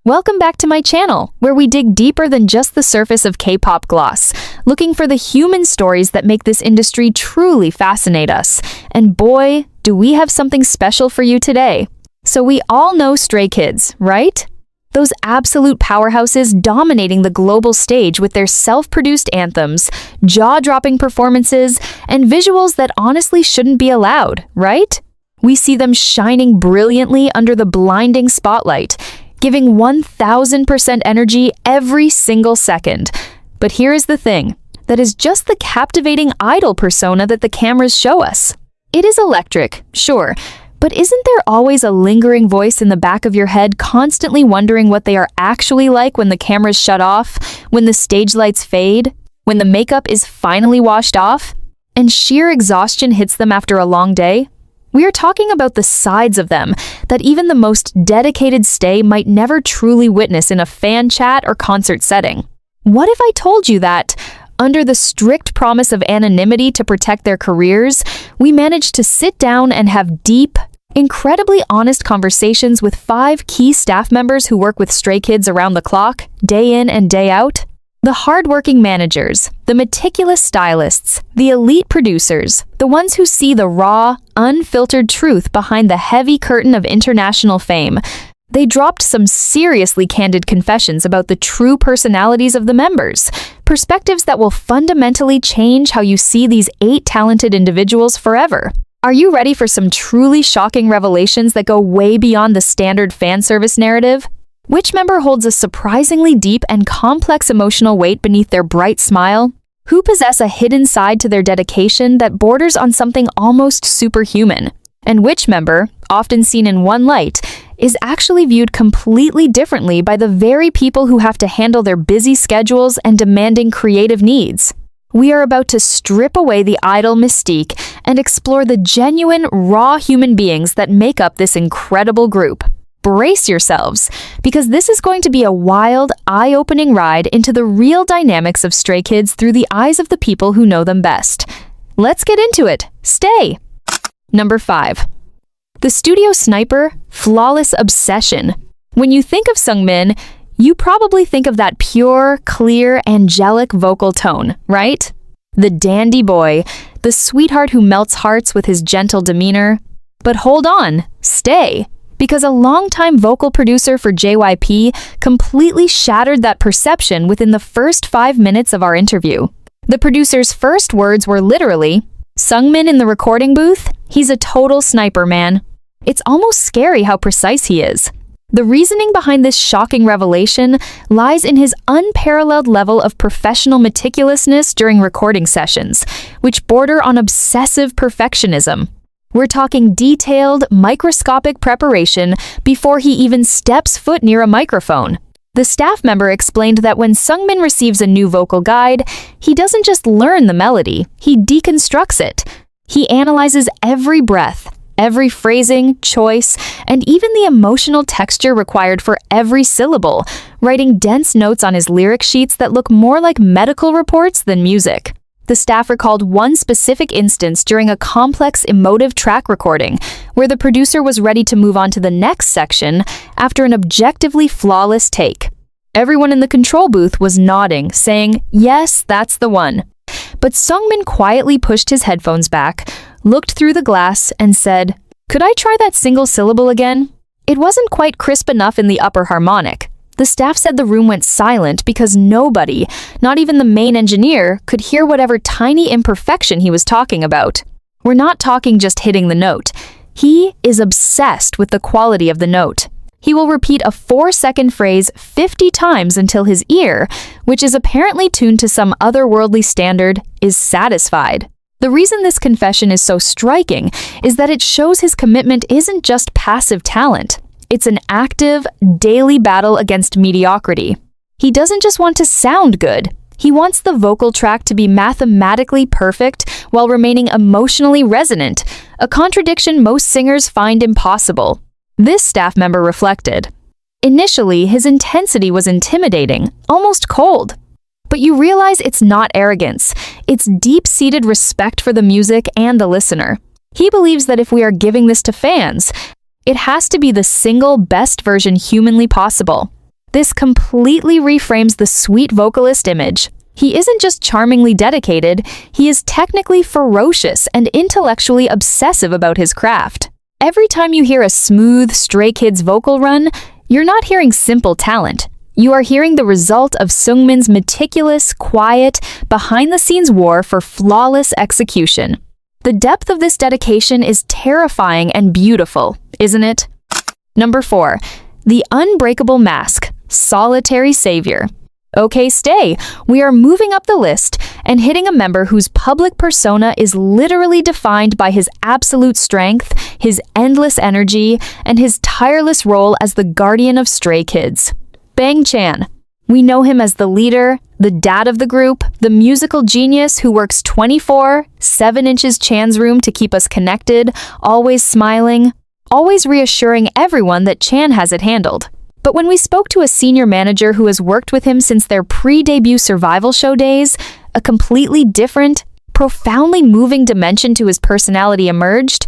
Welcome back to my channel, where we dig deeper than just the surface of K-pop gloss, looking for the human stories that make this industry truly fascinate us. And boy, do we have something special for you today. So we all know Stray Kids, right? Those absolute powerhouses dominating the global stage with their self-produced anthems, jaw-dropping performances, and visuals that honestly shouldn't be allowed, right? We see them shining brilliantly under the blinding spotlight, giving 1000% energy every single second. But here is the thing, that is just the captivating idol persona that the cameras show us. It is electric, sure, but isn't there always a lingering voice in the back of your head constantly wondering what they are actually like when the cameras shut off, when the stage lights fade, when the makeup is finally washed off, and sheer exhaustion hits them after a long day? We are talking about the sides of them that even the most dedicated stay might never truly witness in a fan chat or concert setting. What if I told you that, under the strict promise of anonymity to protect their careers, we managed to sit down and have deep, incredibly honest conversations with 5 key staff members who work with Stray Kids around the clock, day in and day out? The hardworking managers, the meticulous stylists, the elite producers, the ones who see the raw, unfiltered truth behind the heavy curtain of international fame. They dropped some seriously candid confessions about the true personalities of the members, perspectives that will fundamentally change how you see these 8 talented individuals forever. Are you ready for some truly shocking revelations that go way beyond the standard fan service narrative? Which member holds a surprisingly deep and complex emotional weight beneath their bright smile? Who possess a hidden side to their dedication that borders on something almost superhuman? And which member, often seen in one light, is actually viewed completely differently by the very people who have to handle their busy schedules and demanding creative needs? We are about to strip away the idol mystique and explore the genuine, raw human beings that make up this incredible group. Brace yourselves, because this is going to be a wild, eye-opening ride into the real dynamics of Stray Kids through the eyes of the people who know them best. Let's get into it. Stay! Number 5. The studio sniper, flawless obsession. When you think of Seungmin, you probably think of that pure, clear, angelic vocal tone, right? The dandy boy, the sweetheart who melts hearts with his gentle demeanor. But hold on, stay! Because a longtime vocal producer for JYP completely shattered that perception within the first 5 minutes of our interview. The producer's first words were literally, "Seungmin in the recording booth? He's a total sniper, man." It's almost scary how precise he is. The reasoning behind this shocking revelation lies in his unparalleled level of professional meticulousness during recording sessions, which border on obsessive perfectionism. We're talking detailed, microscopic preparation before he even steps foot near a microphone. The staff member explained that when Seungmin receives a new vocal guide, he doesn't just learn the melody, he deconstructs it. He analyzes every breath, every phrasing, choice, and even the emotional texture required for every syllable, writing dense notes on his lyric sheets that look more like medical reports than music. The staff recalled one specific instance during a complex emotive track recording, where the producer was ready to move on to the next section after an objectively flawless take. Everyone in the control booth was nodding, saying, "Yes, that's the one." But Seungmin quietly pushed his headphones back, looked through the glass, and said, "Could I try that single syllable again?" It wasn't quite crisp enough in the upper harmonic. The staff said the room went silent because nobody, not even the main engineer, could hear whatever tiny imperfection he was talking about. We're not talking just hitting the note. He is obsessed with the quality of the note. He will repeat a 4-second phrase 50 times until his ear, which is apparently tuned to some otherworldly standard, is satisfied. The reason this confession is so striking is that it shows his commitment isn't just passive talent. It's an active, daily battle against mediocrity. He doesn't just want to sound good. He wants the vocal track to be mathematically perfect while remaining emotionally resonant, a contradiction most singers find impossible. This staff member reflected. Initially, his intensity was intimidating, almost cold. But you realize it's not arrogance. It's deep-seated respect for the music and the listener. He believes that if we are giving this to fans, it has to be the single best version humanly possible. This completely reframes the sweet vocalist image. He isn't just charmingly dedicated, he is technically ferocious and intellectually obsessive about his craft. Every time you hear a smooth Stray Kids vocal run, you're not hearing simple talent. You are hearing the result of Seungmin's meticulous, quiet, behind-the-scenes war for flawless execution. The depth of this dedication is terrifying and beautiful, isn't it? Number 4. The Unbreakable Mask, Solitary Savior. Okay, stay. We are moving up the list and hitting a member whose public persona is literally defined by his absolute strength, his endless energy, and his tireless role as the guardian of Stray Kids. Bang Chan. We know him as the leader, the dad of the group, the musical genius who works 24/7 inches Chan's room to keep us connected, always smiling, always reassuring everyone that Chan has it handled. But when we spoke to a senior manager who has worked with him since their pre-debut survival show days, a completely different, profoundly moving dimension to his personality emerged,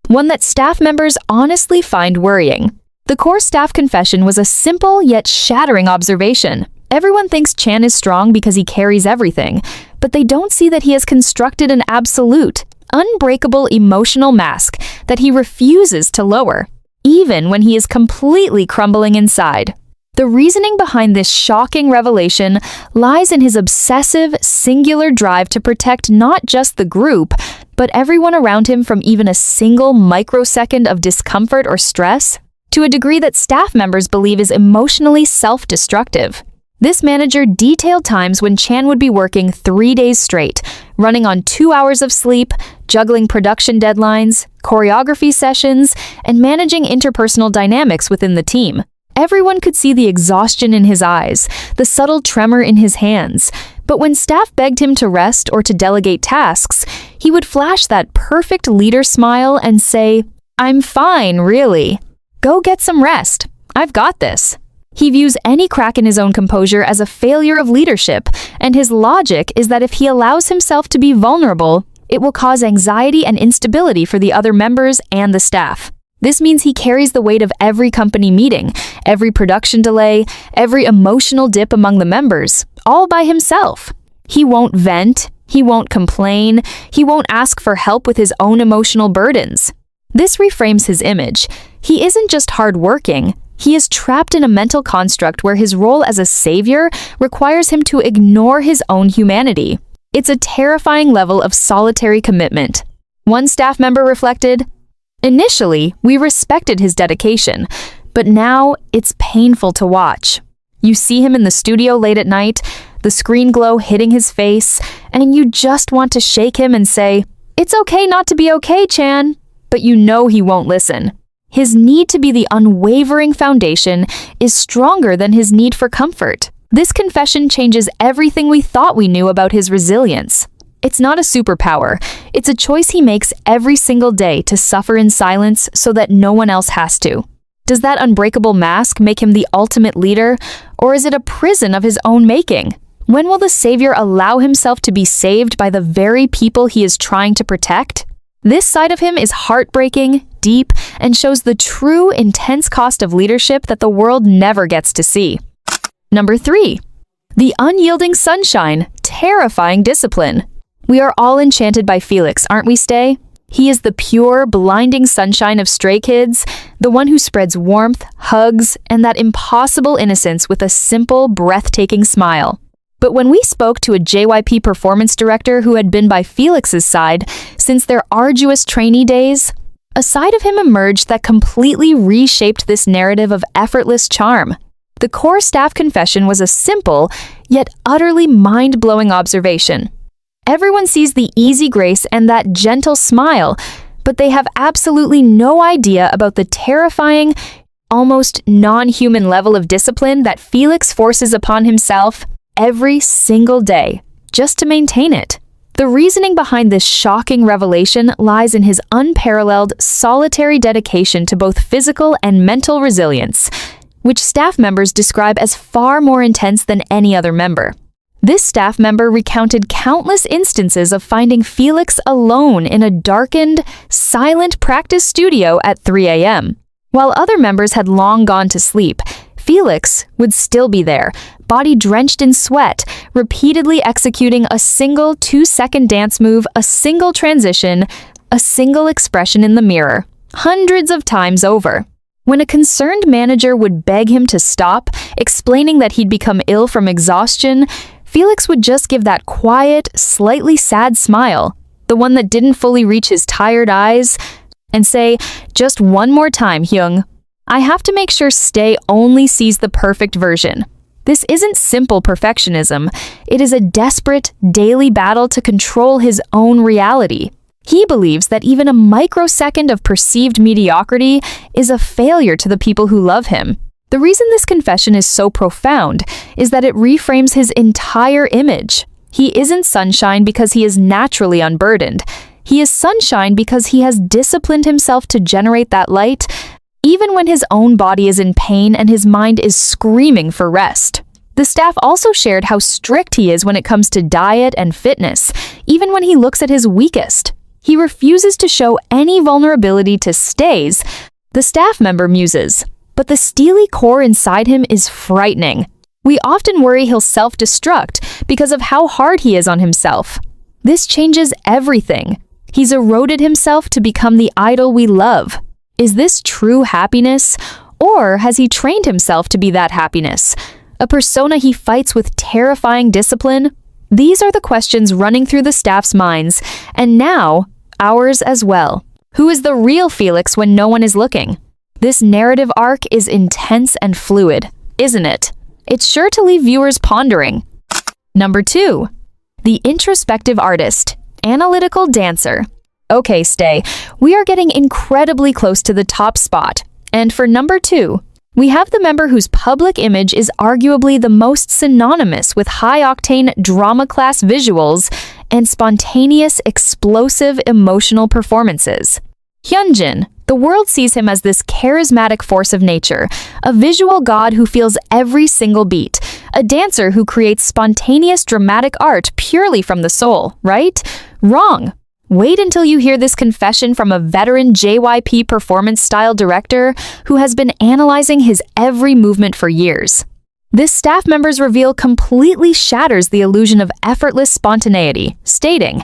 one that staff members honestly find worrying. The core staff confession was a simple yet shattering observation. Everyone thinks Chan is strong because he carries everything, but they don't see that he has constructed an absolute, unbreakable emotional mask that he refuses to lower, even when he is completely crumbling inside. The reasoning behind this shocking revelation lies in his obsessive, singular drive to protect not just the group, but everyone around him from even a single microsecond of discomfort or stress, to a degree that staff members believe is emotionally self-destructive. This manager detailed times when Chan would be working 3 days straight, running on 2 hours of sleep, juggling production deadlines, choreography sessions, and managing interpersonal dynamics within the team. Everyone could see the exhaustion in his eyes, the subtle tremor in his hands. But when staff begged him to rest or to delegate tasks, he would flash that perfect leader smile and say, "I'm fine, really. Go get some rest. I've got this." He views any crack in his own composure as a failure of leadership, and his logic is that if he allows himself to be vulnerable, it will cause anxiety and instability for the other members and the staff. This means he carries the weight of every company meeting, every production delay, every emotional dip among the members, all by himself. He won't vent, he won't complain, he won't ask for help with his own emotional burdens. This reframes his image. He isn't just hardworking, he is trapped in a mental construct where his role as a savior requires him to ignore his own humanity. It's a terrifying level of solitary commitment. One staff member reflected, "Initially, we respected his dedication, but now it's painful to watch. You see him in the studio late at night, the screen glow hitting his face, and you just want to shake him and say, 'It's okay not to be okay, Chan,' but you know he won't listen. His need to be the unwavering foundation is stronger than his need for comfort." This confession changes everything we thought we knew about his resilience. It's not a superpower, it's a choice he makes every single day to suffer in silence so that no one else has to. Does that unbreakable mask make him the ultimate leader, or is it a prison of his own making? When will the savior allow himself to be saved by the very people he is trying to protect? This side of him is heartbreaking, deep, and shows the true, intense cost of leadership that the world never gets to see. Number 3. The Unyielding Sunshine, Terrifying Discipline. We are all enchanted by Felix, aren't we, Stay? He is the pure, blinding sunshine of Stray Kids, the one who spreads warmth, hugs, and that impossible innocence with a simple, breathtaking smile. But when we spoke to a JYP performance director who had been by Felix's side since their arduous trainee days, a side of him emerged that completely reshaped this narrative of effortless charm. The core staff confession was a simple, yet utterly mind-blowing observation. Everyone sees the easy grace and that gentle smile, but they have absolutely no idea about the terrifying, almost non-human level of discipline that Felix forces upon himself every single day, just to maintain it. The reasoning behind this shocking revelation lies in his unparalleled, solitary dedication to both physical and mental resilience, which staff members describe as far more intense than any other member. This staff member recounted countless instances of finding Felix alone in a darkened, silent practice studio at 3 a.m. While other members had long gone to sleep, Felix would still be there, body drenched in sweat, repeatedly executing a single 2-second dance move, a single transition, a single expression in the mirror, hundreds of times over. When a concerned manager would beg him to stop, explaining that he'd become ill from exhaustion, Felix would just give that quiet, slightly sad smile, the one that didn't fully reach his tired eyes, and say, "Just one more time, Hyung. I have to make sure Stay only sees the perfect version." This isn't simple perfectionism. It is a desperate, daily battle to control his own reality. He believes that even a microsecond of perceived mediocrity is a failure to the people who love him. The reason this confession is so profound is that it reframes his entire image. He isn't sunshine because he is naturally unburdened. He is sunshine because he has disciplined himself to generate that light, even when his own body is in pain and his mind is screaming for rest. The staff also shared how strict he is when it comes to diet and fitness, even when he looks at his weakest. He refuses to show any vulnerability to Stays, the staff member muses. But the steely core inside him is frightening. We often worry he'll self-destruct because of how hard he is on himself. This changes everything. He's eroded himself to become the idol we love. Is this true happiness, or has he trained himself to be that happiness? A persona he fights with terrifying discipline? These are the questions running through the staff's minds, and now, ours as well. Who is the real Felix when no one is looking? This narrative arc is intense and fluid, isn't it? It's sure to leave viewers pondering. Number 2. The introspective artist, analytical dancer. Okay, Stay, we are getting incredibly close to the top spot. And for number 2, we have the member whose public image is arguably the most synonymous with high-octane drama class visuals and spontaneous, explosive, emotional performances. Hyunjin. The world sees him as this charismatic force of nature, a visual god who feels every single beat, a dancer who creates spontaneous dramatic art purely from the soul, right? Wrong. Wait until you hear this confession from a veteran JYP performance-style director who has been analyzing his every movement for years. This staff member's reveal completely shatters the illusion of effortless spontaneity, stating,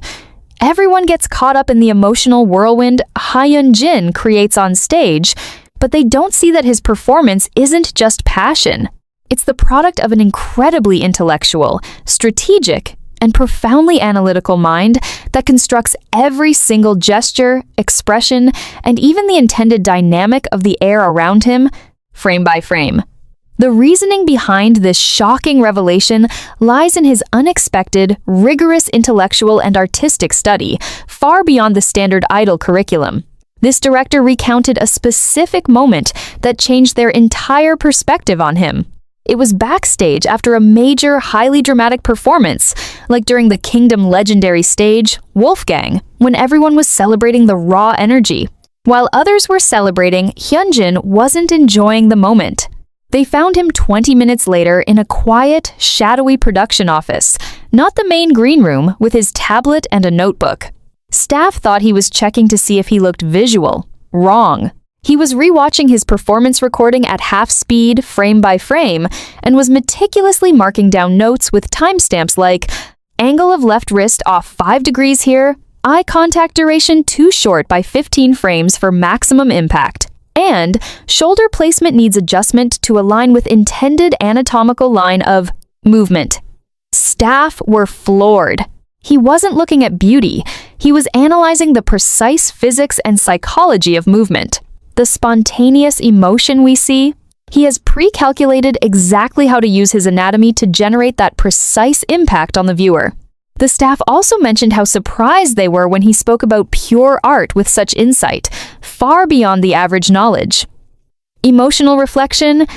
"Everyone gets caught up in the emotional whirlwind Hyunjin creates on stage, but they don't see that his performance isn't just passion. It's the product of an incredibly intellectual, strategic, and profoundly analytical mind that constructs every single gesture, expression, and even the intended dynamic of the air around him, frame by frame." The reasoning behind this shocking revelation lies in his unexpected, rigorous intellectual and artistic study, far beyond the standard idol curriculum. This director recounted a specific moment that changed their entire perspective on him. It was backstage after a major, highly dramatic performance, like during the Kingdom legendary stage, Wolfgang, when everyone was celebrating the raw energy. While others were celebrating, Hyunjin wasn't enjoying the moment. They found him 20 minutes later in a quiet, shadowy production office, not the main green room, with his tablet and a notebook. Staff thought he was checking to see if he looked visual. Wrong. He was rewatching his performance recording at half speed, frame by frame, and was meticulously marking down notes with timestamps like, angle of left wrist off 5 degrees here, eye contact duration too short by 15 frames for maximum impact, and shoulder placement needs adjustment to align with intended anatomical line of movement. Staff were floored. He wasn't looking at beauty, he was analyzing the precise physics and psychology of movement. The spontaneous emotion we see, he has pre-calculated exactly how to use his anatomy to generate that precise impact on the viewer. The staff also mentioned how surprised they were when he spoke about pure art with such insight, far beyond the average knowledge. Emotional reflection,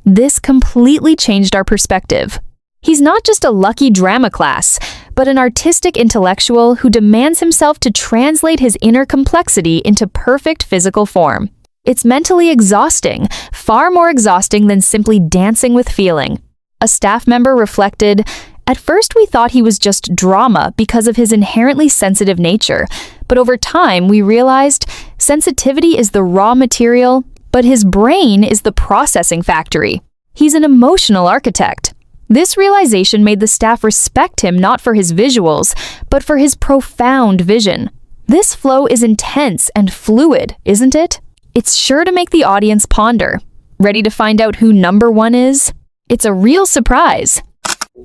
this completely changed our perspective. He's not just a lucky drama class, but an artistic intellectual who demands himself to translate his inner complexity into perfect physical form. It's mentally exhausting, far more exhausting than simply dancing with feeling. A staff member reflected, "At first we thought he was just drama because of his inherently sensitive nature, but over time we realized sensitivity is the raw material, but his brain is the processing factory. He's an emotional architect. This realization made the staff respect him not for his visuals, but for his profound vision. This flow is intense and fluid, isn't it? It's sure to make the audience ponder. Ready to find out who number 1 is? It's a real surprise.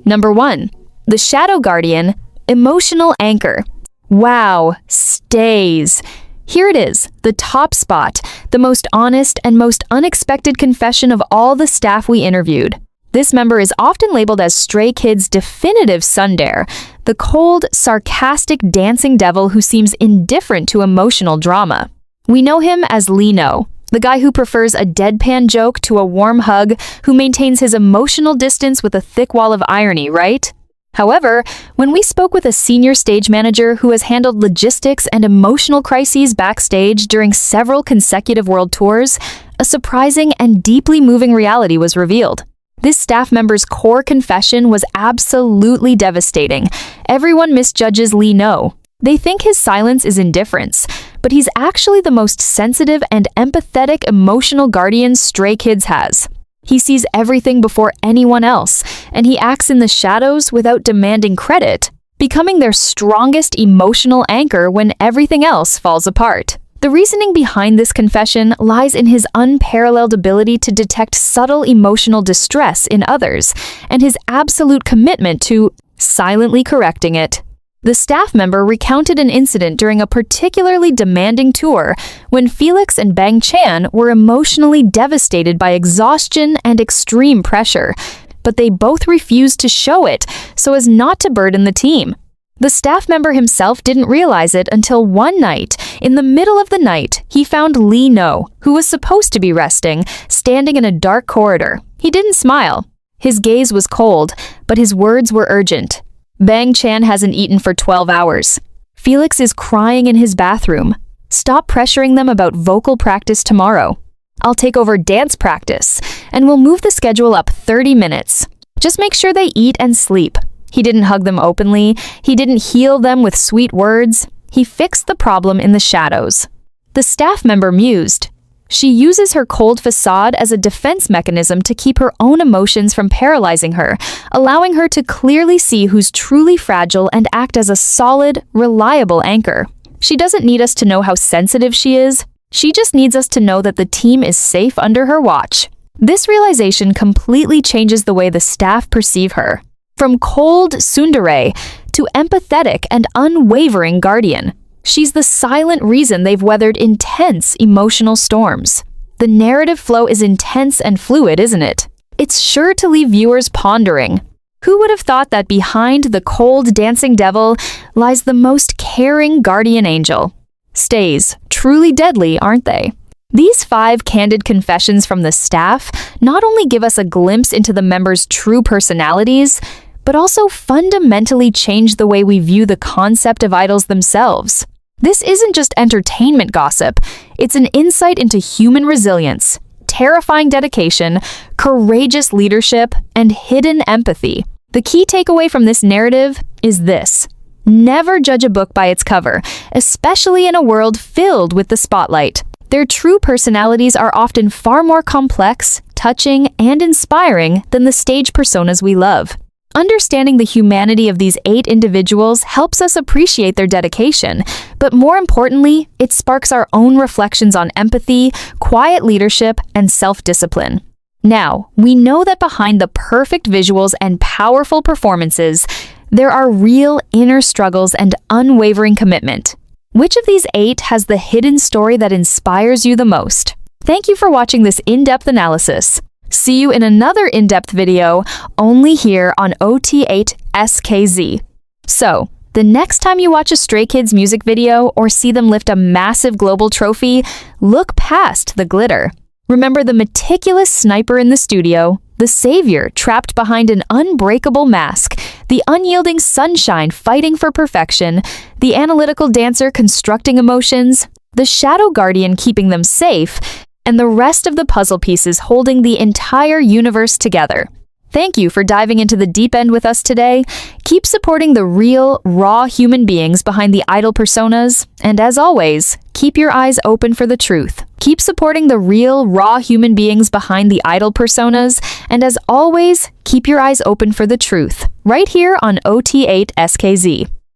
Number 1. The Shadow Guardian, Emotional Anchor. Wow, stays. Here it is, the top spot, the most honest and most unexpected confession of all the staff we interviewed. This member is often labeled as Stray Kids' definitive tsundere, the cold, sarcastic dancing devil who seems indifferent to emotional drama. We know him as Lee No, the guy who prefers a deadpan joke to a warm hug, who maintains his emotional distance with a thick wall of irony, right? However, when we spoke with a senior stage manager who has handled logistics and emotional crises backstage during several consecutive world tours, a surprising and deeply moving reality was revealed. This staff member's core confession was absolutely devastating. Everyone misjudges Lee No. They think his silence is indifference, but he's actually the most sensitive and empathetic emotional guardian Stray Kids has. He sees everything before anyone else, and he acts in the shadows without demanding credit, becoming their strongest emotional anchor when everything else falls apart. The reasoning behind this confession lies in his unparalleled ability to detect subtle emotional distress in others, and his absolute commitment to silently correcting it. The staff member recounted an incident during a particularly demanding tour when Felix and Bang Chan were emotionally devastated by exhaustion and extreme pressure, but they both refused to show it so as not to burden the team. The staff member himself didn't realize it until one night, in the middle of the night, he found Lee No, who was supposed to be resting, standing in a dark corridor. He didn't smile. His gaze was cold, but his words were urgent. Bang Chan hasn't eaten for 12 hours. Felix is crying in his bathroom. Stop pressuring them about vocal practice tomorrow. I'll take over dance practice, and we'll move the schedule up 30 minutes. Just make sure they eat and sleep. He didn't hug them openly. He didn't heal them with sweet words. He fixed the problem in the shadows. The staff member mused. She uses her cold facade as a defense mechanism to keep her own emotions from paralyzing her, allowing her to clearly see who's truly fragile and act as a solid, reliable anchor. She doesn't need us to know how sensitive she is. She just needs us to know that the team is safe under her watch. This realization completely changes the way the staff perceive her. From cold tsundere to empathetic and unwavering guardian, she's the silent reason they've weathered intense emotional storms. The narrative flow is intense and fluid, isn't it? It's sure to leave viewers pondering. Who would have thought that behind the cold dancing devil lies the most caring guardian angel? Stays, truly deadly, aren't they? These 5 candid confessions from the staff not only give us a glimpse into the members' true personalities, but also fundamentally change the way we view the concept of idols themselves. This isn't just entertainment gossip, it's an insight into human resilience, terrifying dedication, courageous leadership, and hidden empathy. The key takeaway from this narrative is this: never judge a book by its cover, especially in a world filled with the spotlight. Their true personalities are often far more complex, touching, and inspiring than the stage personas we love. Understanding the humanity of these 8 individuals helps us appreciate their dedication, but more importantly, it sparks our own reflections on empathy, quiet leadership, and self-discipline. Now, we know that behind the perfect visuals and powerful performances, there are real inner struggles and unwavering commitment. Which of these 8 has the hidden story that inspires you the most? Thank you for watching this in-depth analysis. See you in another in-depth video, only here on OT8 SKZ. So, the next time you watch a Stray Kids music video or see them lift a massive global trophy, look past the glitter. Remember the meticulous sniper in the studio, the savior trapped behind an unbreakable mask, the unyielding sunshine fighting for perfection, the analytical dancer constructing emotions, the shadow guardian keeping them safe, and the rest of the puzzle pieces holding the entire universe together. Thank you for diving into the deep end with us today. Keep supporting the real, raw human beings behind the idol personas, and as always, keep your eyes open for the truth. Keep supporting the real, raw human beings behind the idol personas, and as always, keep your eyes open for the truth. Right here on OT8 SKZ.